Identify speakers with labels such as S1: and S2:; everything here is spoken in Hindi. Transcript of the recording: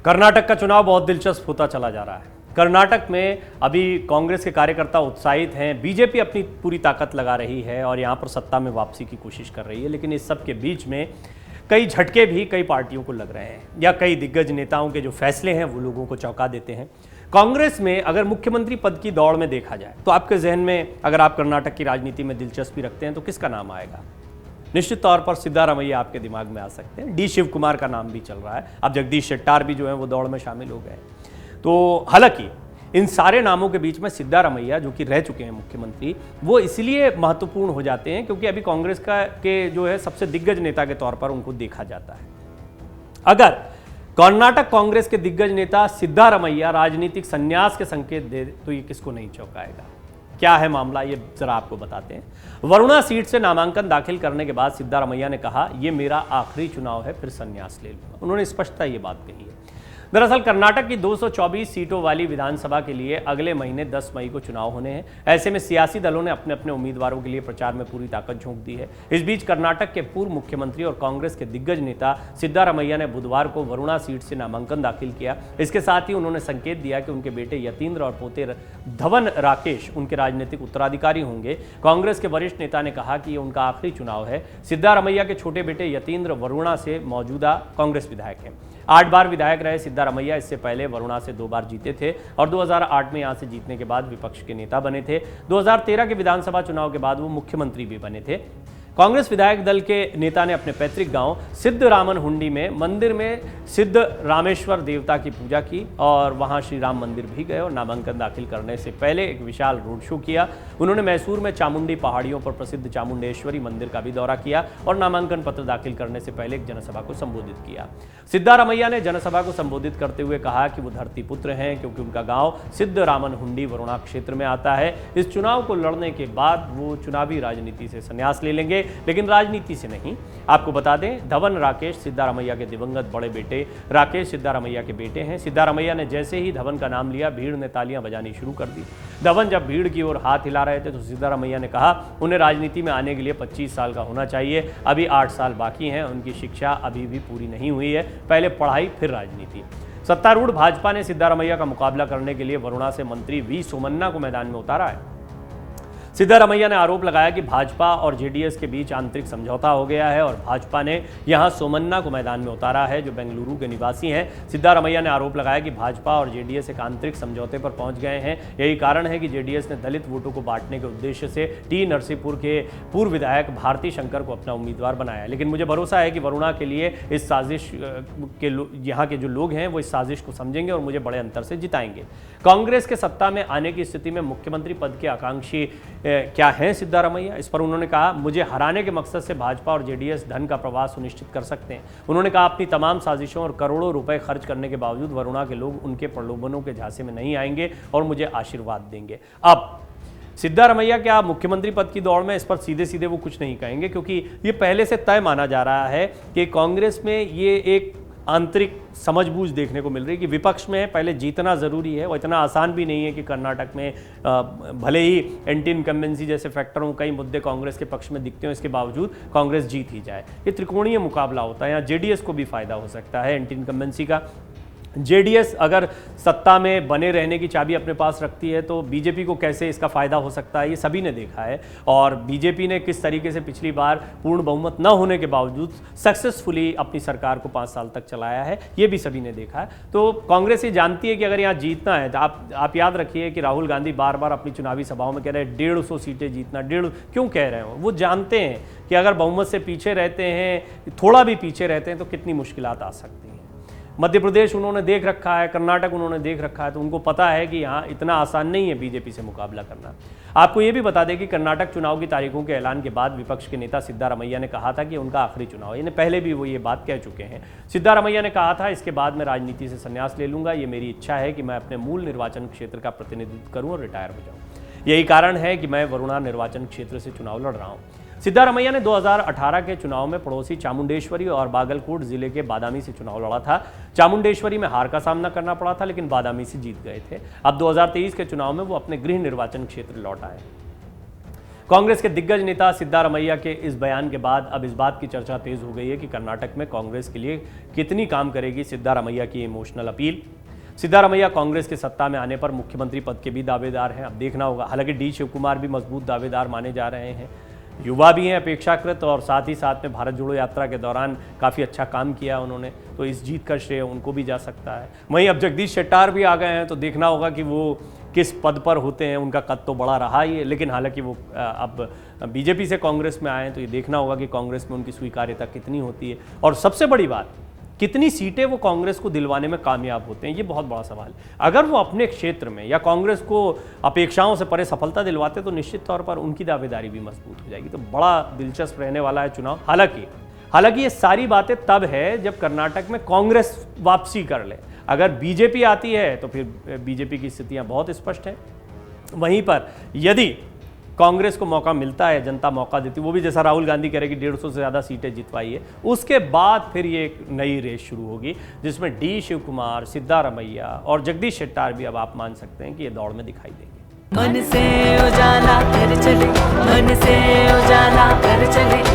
S1: कर्नाटक का चुनाव बहुत दिलचस्प होता चला जा रहा है। कर्नाटक में अभी कांग्रेस के कार्यकर्ता उत्साहित हैं, बीजेपी अपनी पूरी ताकत लगा रही है और यहाँ पर सत्ता में वापसी की कोशिश कर रही है। लेकिन इस सब के बीच में कई झटके भी कई पार्टियों को लग रहे हैं या कई दिग्गज नेताओं के जो फैसले हैं वो लोगों को चौंका देते हैं। कांग्रेस में अगर मुख्यमंत्री पद की दौड़ में देखा जाए तो आपके जहन में, अगर आप कर्नाटक की राजनीति में दिलचस्पी रखते हैं, तो किसका नाम आएगा? निश्चित तौर पर सिद्धारमैया आपके दिमाग में आ सकते हैं। डी शिव कुमार का नाम भी चल रहा है। अब जगदीश शेट्टार भी जो है वो दौड़ में शामिल हो गए। तो हालांकि इन सारे नामों के बीच में सिद्धारमैया, जो कि रह चुके हैं मुख्यमंत्री, वो इसलिए महत्वपूर्ण हो जाते हैं क्योंकि अभी कांग्रेस के जो है सबसे दिग्गज नेता के तौर पर उनको देखा जाता है। अगर कर्नाटक कांग्रेस के दिग्गज नेता सिद्धारमैया राजनीतिक संन्यास के संकेत दे तो ये किसको नहीं चौंकाएगा? क्या है मामला, ये जरा आपको बताते हैं। वरुणा सीट से नामांकन दाखिल करने के बाद सिद्धारमैया ने कहा, ये मेरा आखिरी चुनाव है, फिर संन्यास ले लूंगा। उन्होंने स्पष्टता ये बात कही है। दरअसल कर्नाटक की 224 सीटों वाली विधानसभा के लिए अगले महीने 10 मई को चुनाव होने हैं। ऐसे में सियासी दलों ने अपने अपने उम्मीदवारों के लिए प्रचार में पूरी ताकत झोंक दी है। इस बीच कर्नाटक के पूर्व मुख्यमंत्री और कांग्रेस के दिग्गज नेता सिद्धारमैया ने बुधवार को वरुणा सीट से नामांकन दाखिल किया। इसके साथ ही उन्होंने संकेत दिया कि उनके बेटे यतीन्द्र और पोते धवन राकेश उनके राजनीतिक उत्तराधिकारी होंगे। कांग्रेस के वरिष्ठ नेता ने कहा कि ये उनका आखिरी चुनाव है। सिद्धारमैया के छोटे बेटे यतीन्द्र वरुणा से मौजूदा कांग्रेस विधायक हैं। 8 बार विधायक रहे सिद्धारमैया। इससे पहले वरुणा से 2 बार जीते थे और 2008 में यहां से जीतने के बाद विपक्ष के नेता बने थे। 2013 के विधानसभा चुनाव के बाद वो मुख्यमंत्री भी बने थे। कांग्रेस विधायक दल के नेता ने अपने पैतृक गांव सिद्धरामन हुंडी में मंदिर में सिद्ध रामेश्वर देवता की पूजा की और वहां श्री राम मंदिर भी गए और नामांकन दाखिल करने से पहले एक विशाल रोड शो किया। उन्होंने मैसूर में चामुंडी पहाड़ियों पर प्रसिद्ध चामुंडेश्वरी मंदिर का भी दौरा किया और नामांकन पत्र दाखिल करने से पहले एक जनसभा को संबोधित किया। सिद्धारमैया ने जनसभा को संबोधित करते हुए कहा कि वो धरती पुत्र हैं क्योंकि उनका गांव सिद्धरामन हुंडी वरुणा क्षेत्र में आता है। इस चुनाव को लड़ने के बाद वो चुनावी राजनीति से संन्यास ले लेंगे, लेकिन राजनीति से नहीं। आपको बता दें, धवन राकेश सिद्धारमैया के दिवंगत बड़े बेटे राकेश सिद्धारमैया के बेटे हैं। सिद्धारमैया ने जैसे ही धवन का नाम लिया, भीड़ ने तालियां बजानी शुरू कर दी। धवन जब भीड़ की ओर हाथ हिला रहे थे तो सिद्धारमैया ने कहा उन्हें राजनीति में आने के लिए 25 साल का होना चाहिए। अभी 8 साल बाकी हैं, उनकी शिक्षा अभी भी पूरी नहीं हुई है। पहले पढ़ाई फिर राजनीति। सत्तारूढ़ भाजपा ने सिद्धारमैया का मुकाबला करने के लिए वरुणा से मंत्री वी सोमन्ना को मैदान में उतारा है। सिद्धारमैया ने आरोप लगाया कि भाजपा और जेडीएस के बीच आंतरिक समझौता हो गया है और भाजपा ने यहां सोमन्ना को मैदान में उतारा है, जो बेंगलुरु के निवासी हैं। सिद्धारमैया ने आरोप लगाया कि भाजपा और जेडीएस एक आंतरिक समझौते पर पहुंच गए हैं। यही कारण है कि जेडीएस ने दलित वोटों को बांटने के उद्देश्य से टी नरसिंहपुर के पूर्व विधायक भारती शंकर को अपना उम्मीदवार बनाया। लेकिन मुझे भरोसा है कि वरुणा के लिए इस साजिश के यहाँ के जो लोग हैं वो इस साजिश को समझेंगे और मुझे बड़े अंतर से जिताएंगे। कांग्रेस के सत्ता में आने की स्थिति में मुख्यमंत्री पद के आकांक्षी क्या हैं सिद्धारमैया? इस पर उन्होंने कहा, मुझे हराने के मकसद से भाजपा और जेडीएस धन का प्रवाह सुनिश्चित कर सकते हैं। उन्होंने कहा, अपनी तमाम साजिशों और करोड़ों रुपए खर्च करने के बावजूद वरुणा के लोग उनके प्रलोभनों के झांसे में नहीं आएंगे और मुझे आशीर्वाद देंगे। अब सिद्धारमैया क्या मुख्यमंत्री पद की दौड़ में, इस पर सीधे सीधे वो कुछ नहीं कहेंगे क्योंकि ये पहले से तय माना जा रहा है कि कांग्रेस में ये एक आंतरिक समझबूझ देखने को मिल रही है कि विपक्ष में पहले जीतना ज़रूरी है। वो इतना आसान भी नहीं है कि कर्नाटक में भले ही एंटी इनकम्बेंसी जैसे फैक्टरों, कई मुद्दे कांग्रेस के पक्ष में दिखते हो, इसके बावजूद कांग्रेस जीत ही जाए। ये त्रिकोणीय मुकाबला होता है। यहाँ जेडीएस को भी फायदा हो सकता है एंटी इनकम्बेंसी का। जेडीएस अगर सत्ता में बने रहने की चाबी अपने पास रखती है तो बीजेपी को कैसे इसका फायदा हो सकता है, ये सभी ने देखा है। और बीजेपी ने किस तरीके से पिछली बार पूर्ण बहुमत न होने के बावजूद सक्सेसफुली अपनी सरकार को 5 साल तक चलाया है, ये भी सभी ने देखा है। तो कांग्रेस ये जानती है कि अगर यहाँ जीतना है तो आप याद रखिए कि राहुल गांधी बार बार अपनी चुनावी सभाओं में कह रहे हैं 150 सीटें जीतना। 150 क्यों कह रहे हो? वो जानते हैं कि अगर बहुमत से पीछे रहते हैं, थोड़ा भी पीछे रहते हैं तो कितनी मुश्किलात आ सकती हैं। मध्य प्रदेश उन्होंने देख रखा है, कर्नाटक उन्होंने देख रखा है, तो उनको पता है कि यहाँ इतना आसान नहीं है बीजेपी से मुकाबला करना। आपको ये भी बता दें कि कर्नाटक चुनाव की तारीखों के ऐलान के बाद विपक्ष के नेता सिद्धारमैया ने कहा था कि उनका आखिरी चुनाव है। इन्हें पहले भी वो ये बात कह चुके हैं। सिद्धारमैया ने कहा था, इसके बाद मैं राजनीति से संन्यास ले लूंगा। ये मेरी इच्छा है कि मैं अपने मूल निर्वाचन क्षेत्र का प्रतिनिधित्व करूँ और रिटायर हो जाऊँ। यही कारण है कि मैं वरुणा निर्वाचन क्षेत्र से चुनाव लड़ रहा हूँ। सिद्धारमैया ने 2018 के चुनाव में पड़ोसी चामुंडेश्वरी और बागलकोट जिले के बादामी से चुनाव लड़ा था। चामुंडेश्वरी में हार का सामना करना पड़ा था, लेकिन बादामी से जीत गए थे। अब 2023 के चुनाव में वो अपने गृह निर्वाचन क्षेत्र लौट आए। कांग्रेस के दिग्गज नेता सिद्धारमैया के इस बयान के बाद अब इस बात की चर्चा तेज हो गई है कि कर्नाटक में कांग्रेस के लिए कितनी काम करेगी सिद्धारमैया की इमोशनल अपील। सिद्धारमैया कांग्रेस के सत्ता में आने पर मुख्यमंत्री पद के भी दावेदार हैं, अब देखना होगा। हालांकि डी शिवकुमार भी मजबूत दावेदार माने जा रहे हैं, युवा भी हैं अपेक्षाकृत, और साथ ही साथ में भारत जोड़ो यात्रा के दौरान काफ़ी अच्छा काम किया उन्होंने, तो इस जीत का श्रेय उनको भी जा सकता है। वहीं अब जगदीश शेट्टार भी आ गए हैं, तो देखना होगा कि वो किस पद पर होते हैं। उनका कद तो बड़ा रहा ही है, लेकिन हालांकि वो अब बीजेपी से कांग्रेस में आए हैं, तो ये देखना होगा कि कांग्रेस में उनकी स्वीकार्यता कितनी होती है, और सबसे बड़ी बात, कितनी सीटें वो कांग्रेस को दिलवाने में कामयाब होते हैं। ये बहुत बड़ा सवाल है। अगर वो अपने क्षेत्र में या कांग्रेस को अपेक्षाओं से परे सफलता दिलवाते तो निश्चित तौर पर उनकी दावेदारी भी मजबूत हो जाएगी। तो बड़ा दिलचस्प रहने वाला है चुनाव। हालांकि ये सारी बातें तब है जब कर्नाटक में कांग्रेस वापसी कर ले। अगर बीजेपी आती है तो फिर बीजेपी की स्थितियां बहुत स्पष्ट हैं। वहीं पर यदि कांग्रेस को मौका मिलता है, जनता मौका देती, वो भी जैसा राहुल गांधी कह रहे कि 150 से ज़्यादा सीटें जितवाई है, उसके बाद फिर ये एक नई रेस शुरू होगी जिसमें डी शिवकुमार, सिद्धारमैया और जगदीश शेट्टार भी अब आप मान सकते हैं कि ये दौड़ में दिखाई देंगे।
S2: मन से उजाला कर चले, मन से उजाला कर चले।